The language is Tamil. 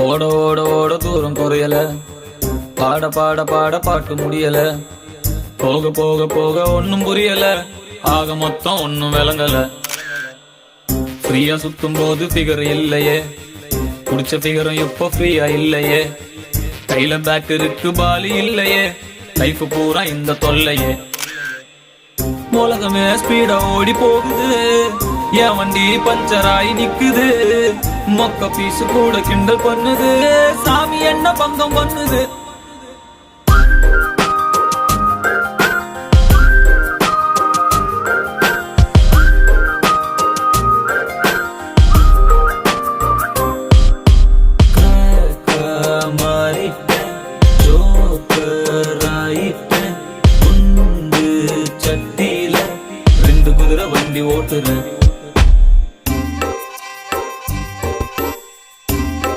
ஓட ஓட ஓட தூரம் குறையல, பாட பாட பாட பாட்டு முடியல, போக போக போக ஒன்னும் புரியல, ஆக மொத்தம் ஒன்னும் விளங்கல. ஃப்ரீயா சுத்தும் போது ஃபிகர் இல்லையே, குடிச்ச ஃபிகரும் எப்போ ஃப்ரீயா இல்லையே, கையில பேக் இருக்கு பாலி இல்லையே, லைஃப் பூரா இந்த தொல்லையே. உலகமே ஸ்பீடா ஓடி போகுது, என் வண்டி பஞ்சர் ஆகி நிக்குது, மொக்க பீஸ் கூட கிண்டல் பண்ணுது, சாமி என்ன பங்கம் பண்ணுது.